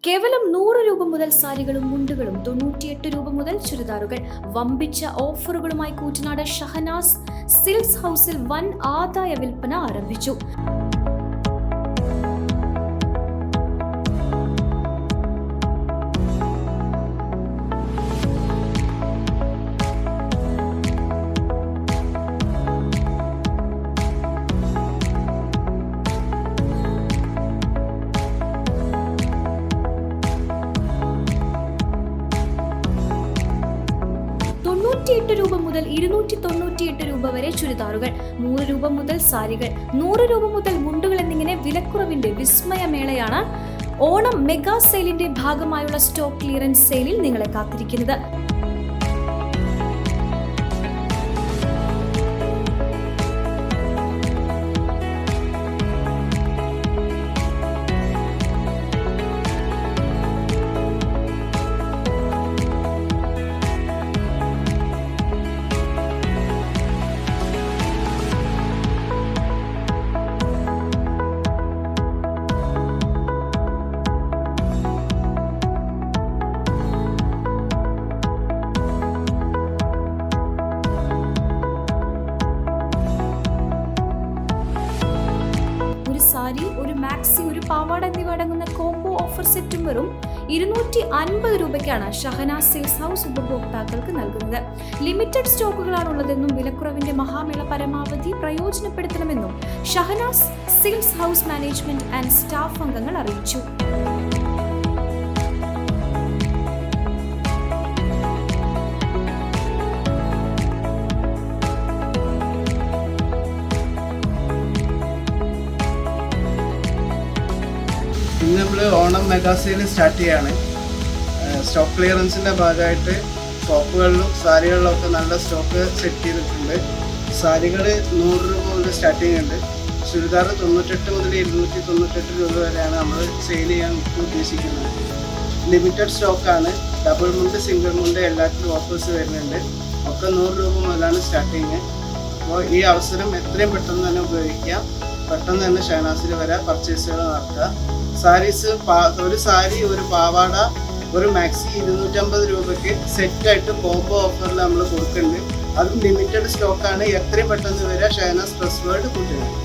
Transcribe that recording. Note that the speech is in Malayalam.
കേവലം 100 രൂപ മുതൽ സാരികളും മുണ്ടുകളും 98 രൂപ മുതൽ ചുരിദാറുകൾ വമ്പിച്ച ഓഫറുകളുമായി കൂറ്റനാട് ഷഹനാസ് സിൽക്സ് ഹൗസിൽ വൻ ആദായ വിൽപ്പന ആരംഭിച്ചു. രൂപ മുതൽ 298 രൂപ വരെ ചുരിദാറുകൾ, 100 രൂപ മുതൽ സാരികൾ, 100 രൂപ മുതൽ മുണ്ടുകൾ എന്നിങ്ങനെ വിലക്കുറവിന്റെ വിസ്മയമേളയാണ് ഓണം മെഗാ സെയിലിന്റെ ഭാഗമായുള്ള സ്റ്റോക്ക് ക്ലിയറൻസ് സെയിലിൽ നിങ്ങളെ കാത്തിരിക്കുന്നത്. സാരി, ഒരു മാക്സി, ഒരു പാവാട എന്നിവ അടങ്ങുന്ന കോംബോ ഓഫർ സെറ്റും വെറും 250 രൂപയ്ക്കാണ് ഷഹനാസ് സിൽക്സ് ഹൗസ് ഉപഭോക്താക്കൾക്ക് നൽകുന്നത്. ലിമിറ്റഡ് സ്റ്റോക്കുകളാണുള്ളതെന്നും വിലക്കുറവിന്റെ മഹാമേള പരമാവധി പ്രയോജനപ്പെടുത്തണമെന്നും Shahnaz silks house management and staff അംഗങ്ങൾ അറിയിച്ചു. ഇന്ന് നമ്മൾ ഓണം മെഗാ സെയിൽ സ്റ്റാർട്ട് ചെയ്യാണ്. സ്റ്റോക്ക് ക്ലിയറൻസിൻ്റെ ഭാഗമായിട്ട് ടോപ്പുകളിലും സാരികളിലും ഒക്കെ നല്ല സ്റ്റോക്ക് സെറ്റ് ചെയ്തിട്ടുണ്ട്. സാരികൾ 100 രൂപ മുതൽ സ്റ്റാർട്ടിങ് ഉണ്ട്. ചുരിദാർ 98 മുതൽ 298 രൂപ വരെയാണ് നമ്മൾ സെയിൽ ചെയ്യാൻ ഉദ്ദേശിക്കുന്നത്. ലിമിറ്റഡ് സ്റ്റോക്കാണ്. ഡബിൾ മുണ്ട്, സിംഗിൾ മുണ്ട് എല്ലാത്തിലും ഓഫേഴ്സ് വരുന്നുണ്ട്. ഒക്കെ 100 രൂപ മുതലാണ് സ്റ്റാർട്ടിങ്. അപ്പോൾ ഈ അവസരം എത്രയും പെട്ടെന്ന് തന്നെ ഉപയോഗിക്കാം. പെട്ടെന്ന് തന്നെ ഷഹനാസിൽ വരെ പർച്ചേസുകൾ നടത്തുക. സാരീസ്, ഒരു സാരി, ഒരു പാവാട, ഒരു മാക്സി 250 രൂപയ്ക്ക് സെറ്റായിട്ട് കോംബോ ഓഫറിൽ നമ്മൾ കൊടുക്കുന്നുണ്ട്. അതും ലിമിറ്റഡ് സ്റ്റോക്കാണ്. എത്രയും പെട്ടെന്ന് വരെ ഷഹനാസ് ഡ്രസ് വേൾഡ് കൂട്ടുന്നത്.